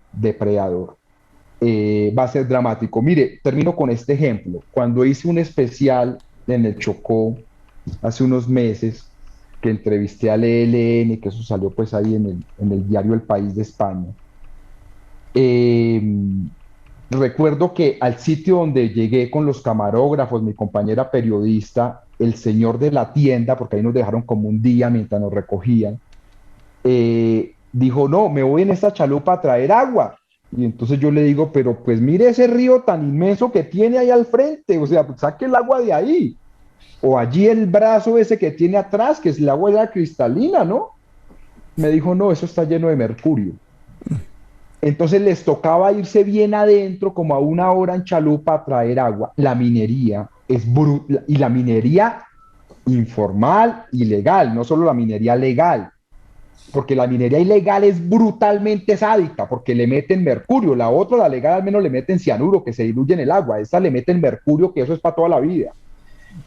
va a ser dramático. Mire, termino con este ejemplo. Cuando hice un especial en el Chocó hace unos meses, que entrevisté al ELN, que eso salió pues ahí en el diario El País de España, recuerdo que al sitio donde llegué con los camarógrafos, mi compañera periodista, el señor de la tienda, porque ahí nos dejaron como un día mientras nos recogían, dijo, no, me voy en esta chalupa a traer agua. Y entonces yo le digo, pero pues mire ese río tan inmenso que tiene ahí al frente, o sea, pues saque el agua de ahí. O allí el brazo ese que tiene atrás, que es el agua ya cristalina, ¿no? Me dijo, no, eso está lleno de mercurio. Entonces les tocaba irse bien adentro, como a 1 hora en chalupa a traer agua. La minería es brutal, y la minería informal, ilegal, no solo la minería legal, porque la minería ilegal es brutalmente sádica, porque le meten mercurio, la otra, la legal, al menos le meten cianuro, que se diluye en el agua, esta le meten mercurio, que eso es para toda la vida.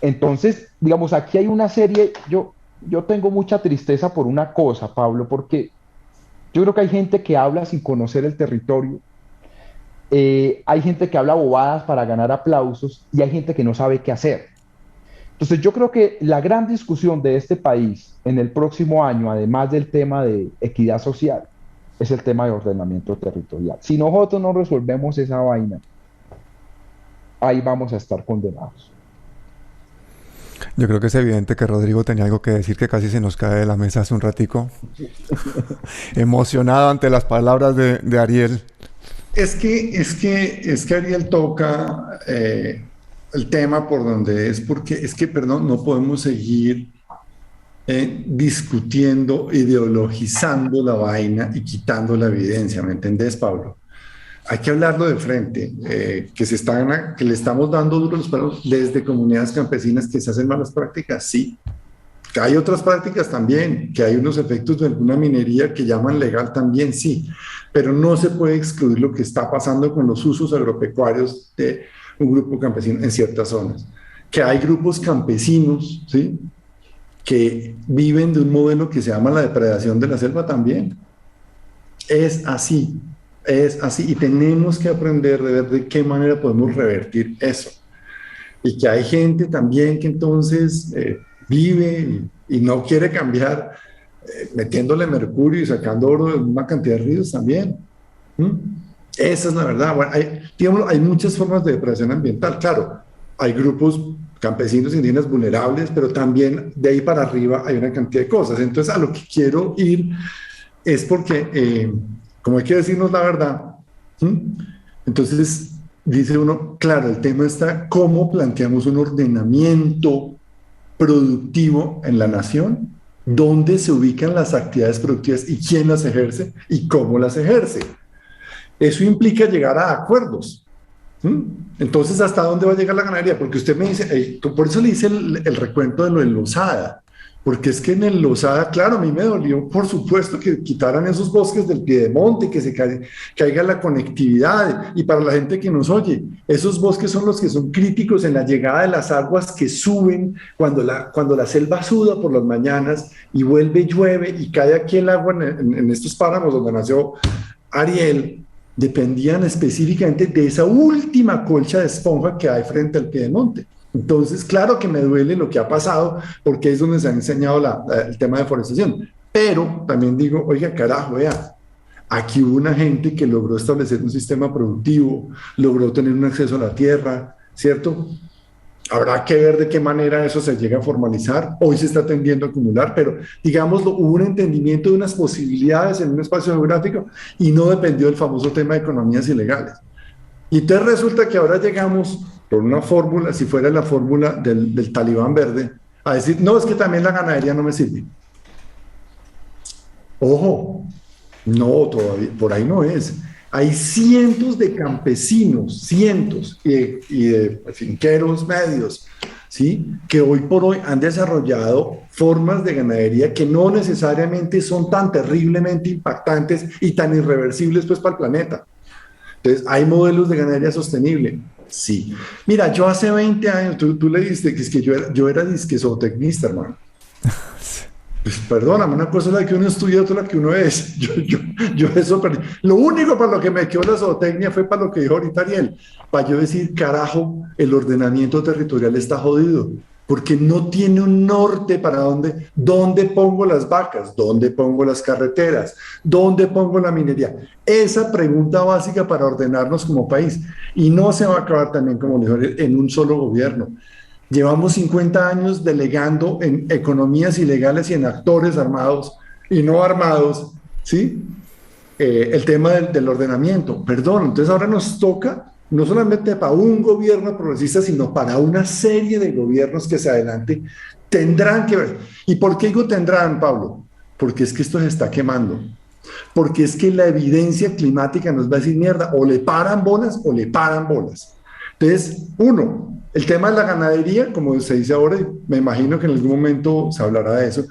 Entonces, digamos, aquí hay una serie, yo tengo mucha tristeza por una cosa, Pablo, porque yo creo que hay gente que habla sin conocer el territorio, hay gente que habla bobadas para ganar aplausos y hay gente que no sabe qué hacer. Entonces yo creo que la gran discusión de este país en el próximo año, además del tema de equidad social, es el tema de ordenamiento territorial. Si nosotros no resolvemos esa vaina, ahí vamos a estar condenados. Yo creo que es evidente que Rodrigo tenía algo que decir, que casi se nos cae de la mesa hace un ratico. Emocionado ante las palabras de Ariel. Es que Ariel toca el tema por donde es, porque es que, perdón, no podemos seguir discutiendo, ideologizando la vaina y quitando la evidencia, ¿me entendés, Pablo? Hay que hablarlo de frente, que le estamos dando duros los palos desde comunidades campesinas que se hacen malas prácticas, sí. Que hay otras prácticas también, que hay unos efectos de alguna minería que llaman legal también, sí, pero no se puede excluir lo que está pasando con los usos agropecuarios de un grupo campesino en ciertas zonas. Que hay grupos campesinos, ¿sí?, que viven de un modelo que se llama la depredación de la selva también. Es así, y tenemos que aprender de ver de qué manera podemos revertir eso. Y que hay gente también que entonces vive y no quiere cambiar, metiéndole mercurio y sacando oro de una cantidad de ríos también. Esa es la verdad. Bueno, hay muchas formas de depredación ambiental. Claro, hay grupos campesinos indígenas vulnerables, pero también de ahí para arriba hay una cantidad de cosas. Entonces, a lo que quiero ir es porque, como hay que decirnos la verdad, entonces dice uno, claro, el tema está cómo planteamos un ordenamiento productivo en la nación, dónde se ubican las actividades productivas y quién las ejerce y cómo las ejerce. Eso implica llegar a acuerdos. Entonces, ¿hasta dónde va a llegar la ganadería? Porque usted me dice, por eso le hice el recuento de lo en Losada, porque es que en el Losada, claro, a mí me dolió, por supuesto, que quitaran esos bosques del Piedemonte, que se caiga la conectividad, y para la gente que nos oye, esos bosques son los que son críticos en la llegada de las aguas que suben cuando la selva suda por las mañanas y vuelve, llueve y cae aquí el agua en estos páramos donde nació Ariel. Dependían específicamente de esa última colcha de esponja que hay frente al Piedemonte. Entonces, claro que me duele lo que ha pasado, porque es donde se ha enseñado el tema de deforestación. Pero también digo, oiga, carajo, vea, aquí hubo una gente que logró establecer un sistema productivo, logró tener un acceso a la tierra, ¿cierto? Habrá que ver de qué manera eso se llega a formalizar. Hoy se está tendiendo a acumular, pero digámoslo, hubo un entendimiento de unas posibilidades en un espacio geográfico y no dependió del famoso tema de economías ilegales. Y entonces resulta que ahora llegamos por una fórmula, si fuera la fórmula del talibán verde, a decir, no, es que también la ganadería no me sirve. Ojo, no, todavía, por ahí no es. Hay cientos de campesinos, cientos, y de finqueros medios, ¿sí? Que hoy por hoy han desarrollado formas de ganadería que no necesariamente son tan terriblemente impactantes y tan irreversibles pues para el planeta. Entonces, ¿hay modelos de ganadería sostenible? Sí. Mira, yo hace 20 años, tú le diste que es que yo era disque zootecnista, hermano. Pues perdóname, una cosa es la que uno estudia, otra la que uno es. Yo eso perdí. Lo único para lo que me quedó la zootecnia fue para lo que dijo ahorita Ariel, para yo decir, carajo, el ordenamiento territorial está jodido, porque no tiene un norte para dónde pongo las vacas, dónde pongo las carreteras, dónde pongo la minería. Esa pregunta básica para ordenarnos como país. Y no se va a acabar también, como dijo Ariel, en un solo gobierno. Llevamos 50 años delegando en economías ilegales y en actores armados y no armados, ¿sí? El tema del ordenamiento. Perdón, entonces ahora nos toca no solamente para un gobierno progresista, sino para una serie de gobiernos que se adelante tendrán que ver. ¿Y por qué digo tendrán, Pablo? Porque es que esto se está quemando. Porque es que la evidencia climática nos va a decir mierda, o le paran bolas o le paran bolas. Entonces, el tema de la ganadería, como se dice ahora, y me imagino que en algún momento se hablará de eso,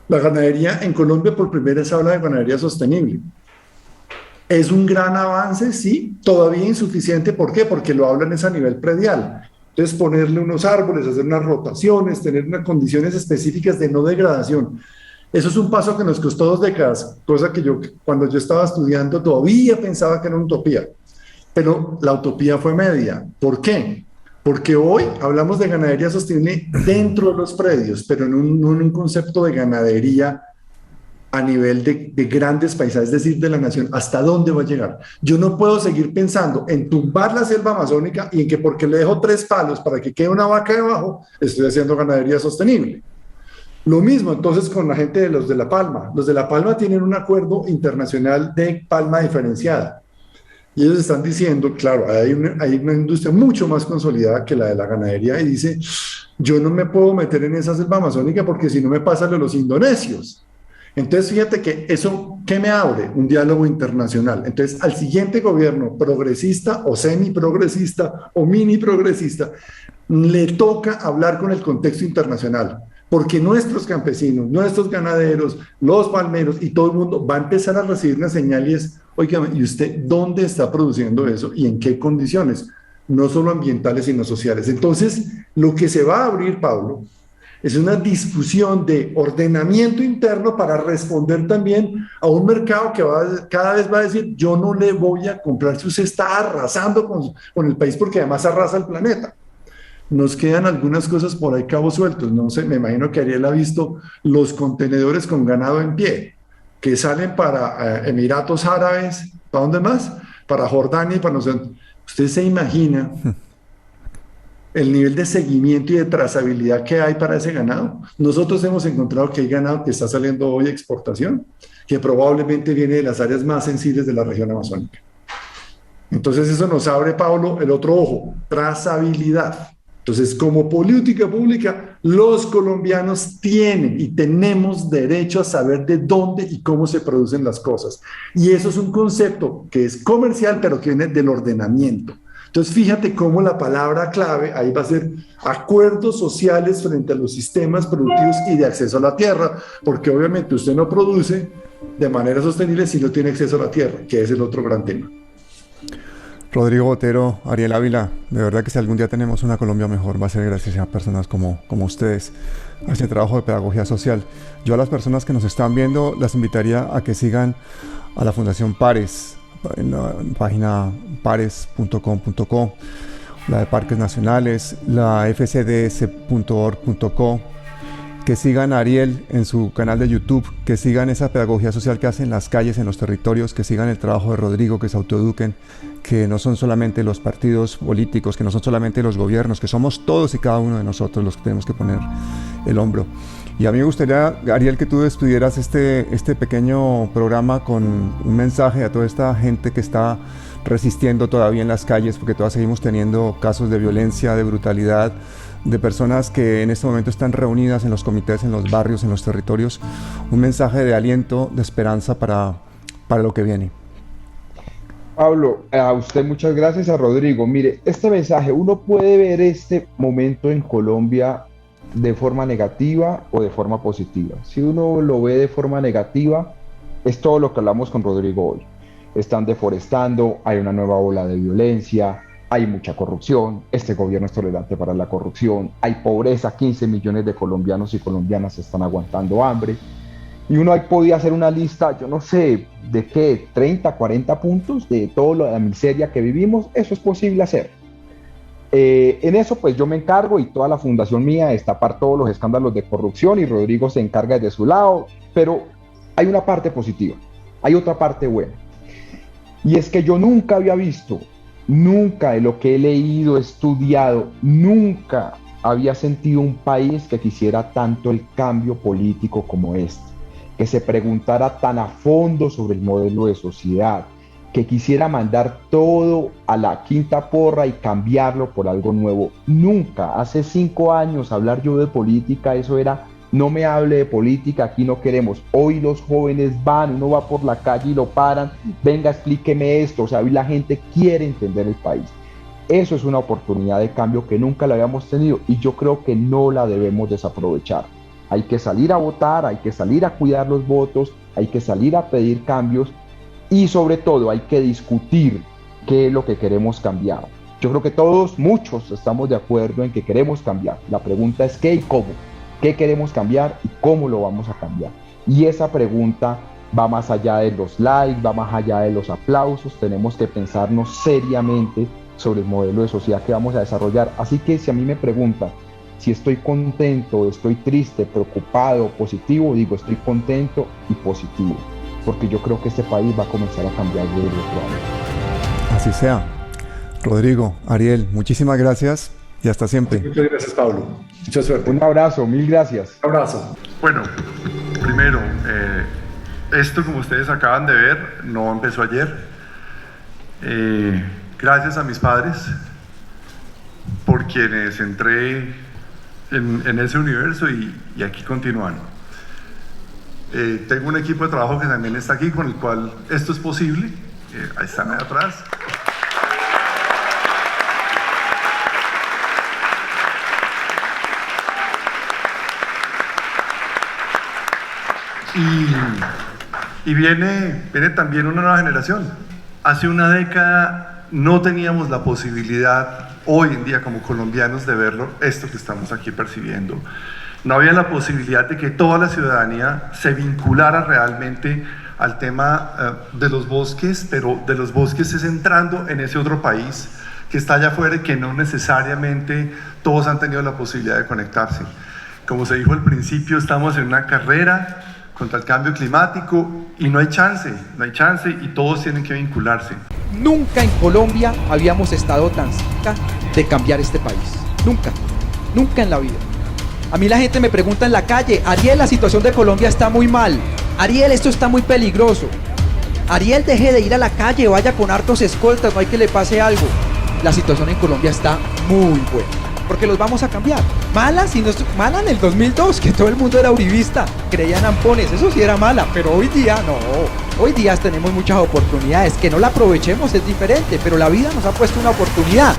la ganadería en Colombia por primera vez se habla de ganadería sostenible. Es un gran avance, sí, todavía insuficiente. ¿Por qué? Porque lo hablan es a nivel predial. Entonces, ponerle unos árboles, hacer unas rotaciones, tener unas condiciones específicas de no degradación. Eso es un paso que nos costó 2 décadas, cosa que cuando yo estaba estudiando, todavía pensaba que era una utopía. Pero la utopía fue media. ¿Por qué? Porque hoy hablamos de ganadería sostenible dentro de los predios, pero no en un concepto de ganadería a nivel de grandes paisajes, es decir, de la nación. ¿Hasta dónde va a llegar? Yo no puedo seguir pensando en tumbar la selva amazónica y en que porque le dejo 3 palos para que quede una vaca debajo, estoy haciendo ganadería sostenible. Lo mismo entonces con la gente de los de La Palma. Los de La Palma tienen un acuerdo internacional de palma diferenciada. Y ellos están diciendo, claro, hay una industria mucho más consolidada que la de la ganadería y dice, yo no me puedo meter en esa selva amazónica porque si no me pasa lo de los indonesios. Entonces, fíjate que eso, ¿qué me abre? Un diálogo internacional. Entonces, al siguiente gobierno progresista o semi-progresista o mini-progresista, le toca hablar con el contexto internacional. Porque nuestros campesinos, nuestros ganaderos, los palmeros y todo el mundo va a empezar a recibir una señal y es, oiga, ¿y usted dónde está produciendo eso y en qué condiciones? No solo ambientales, sino sociales. Entonces, lo que se va a abrir, Pablo, es una discusión de ordenamiento interno para responder también a un mercado que cada vez va a decir, yo no le voy a comprar si usted está arrasando con el país porque además arrasa el planeta. Nos quedan algunas cosas por ahí cabos sueltos. No sé, me imagino que Ariel ha visto los contenedores con ganado en pie que salen para Emiratos Árabes, ¿para dónde más? Para Jordania y para nosotros. ¿Usted se imagina el nivel de seguimiento y de trazabilidad que hay para ese ganado? Nosotros hemos encontrado que hay ganado que está saliendo hoy a exportación, que probablemente viene de las áreas más sensibles de la región amazónica. Entonces eso nos abre, Pablo, el otro ojo, trazabilidad. Entonces, como política pública, los colombianos tienen y tenemos derecho a saber de dónde y cómo se producen las cosas. Y eso es un concepto que es comercial, pero que viene del ordenamiento. Entonces, fíjate cómo la palabra clave ahí va a ser acuerdos sociales frente a los sistemas productivos y de acceso a la tierra, porque obviamente usted no produce de manera sostenible si no tiene acceso a la tierra, que es el otro gran tema. Rodrigo Botero, Ariel Ávila, de verdad que si algún día tenemos una Colombia mejor va a ser gracias a personas como ustedes, a este trabajo de pedagogía social. Yo a las personas que nos están viendo las invitaría a que sigan a la Fundación Pares, en la página pares.com.co, la de Parques Nacionales, la fcds.org.co, que sigan a Ariel en su canal de YouTube, que sigan esa pedagogía social que hacen en las calles, en los territorios, que sigan el trabajo de Rodrigo, que se autoeduquen, que no son solamente los partidos políticos, que no son solamente los gobiernos, que somos todos y cada uno de nosotros los que tenemos que poner el hombro. Y a mí me gustaría, Ariel, que tú despidieras este pequeño programa con un mensaje a toda esta gente que está resistiendo todavía en las calles, porque todavía seguimos teniendo casos de violencia, de brutalidad, de personas que en este momento están reunidas en los comités, en los barrios, en los territorios. Un mensaje de aliento, de esperanza para lo que viene. Pablo, a usted muchas gracias, a Rodrigo. Mire, este mensaje, uno puede ver este momento en Colombia de forma negativa o de forma positiva. Si uno lo ve de forma negativa, es todo lo que hablamos con Rodrigo hoy. Están deforestando, hay una nueva ola de violencia, hay mucha corrupción, este gobierno es tolerante para la corrupción, hay pobreza, 15 millones de colombianos y colombianas están aguantando hambre. Y uno ahí podía hacer una lista, yo no sé, de qué, 30, 40 puntos de toda la miseria que vivimos. Eso es posible hacer. En eso pues yo me encargo y toda la fundación mía es tapar todos los escándalos de corrupción y Rodrigo se encarga de su lado, pero hay una parte positiva, hay otra parte buena. Y es que yo nunca había visto, nunca de lo que he leído, estudiado, nunca había sentido un país que quisiera tanto el cambio político como este, que se preguntara tan a fondo sobre el modelo de sociedad, que quisiera mandar todo a la quinta porra y cambiarlo por algo nuevo. Nunca, hace 5 años, hablar yo de política, eso era, no me hable de política, aquí no queremos. Hoy los jóvenes van, uno va por la calle y lo paran, venga, explíqueme esto. O sea, hoy la gente quiere entender el país. Eso es una oportunidad de cambio que nunca la habíamos tenido y yo creo que no la debemos desaprovechar. Hay que salir a votar, hay que salir a cuidar los votos, hay que salir a pedir cambios y sobre todo hay que discutir qué es lo que queremos cambiar. Yo creo que todos, muchos, estamos de acuerdo en que queremos cambiar. La pregunta es qué y cómo. ¿Qué queremos cambiar y cómo lo vamos a cambiar? Y esa pregunta va más allá de los likes, va más allá de los aplausos. Tenemos que pensarnos seriamente sobre el modelo de sociedad que vamos a desarrollar. Así que si a mí me preguntan si estoy contento, estoy triste, preocupado, positivo, digo estoy contento y positivo, porque yo creo que este país va a comenzar a cambiar desde el otro año. Así sea. Rodrigo, Ariel, muchísimas gracias y hasta siempre. Muchas gracias, Pablo. Mucha suerte. Un abrazo, mil gracias. Un abrazo. Bueno, primero, esto como ustedes acaban de ver, no empezó ayer. Gracias a mis padres, por quienes entré en ese universo y aquí continúan. Tengo un equipo de trabajo que también está aquí, con el cual esto es posible. Ahí están ahí atrás. Y viene también una nueva generación. Hace una década no teníamos la posibilidad, hoy en día como colombianos, de verlo, esto que estamos aquí percibiendo. No había la posibilidad de que toda la ciudadanía se vinculara realmente al tema de los bosques, pero de los bosques es entrando en ese otro país que está allá afuera y que no necesariamente todos han tenido la posibilidad de conectarse. Como se dijo al principio, estamos en una carrera contra el cambio climático y no hay chance y todos tienen que vincularse. Nunca en Colombia habíamos estado tan cerca de cambiar este país. Nunca en la vida. A mí la gente me pregunta en la calle, Ariel, la situación de Colombia está muy mal. Ariel, esto está muy peligroso. Ariel, deje de ir a la calle, vaya con hartos escoltas, no hay que le pase algo. La situación en Colombia está muy buena, porque los vamos a cambiar. Mala en el 2002, que todo el mundo era uribista, creían ampones, eso sí era mala, pero hoy día no. Hoy día tenemos muchas oportunidades, que no la aprovechemos es diferente, pero la vida nos ha puesto una oportunidad.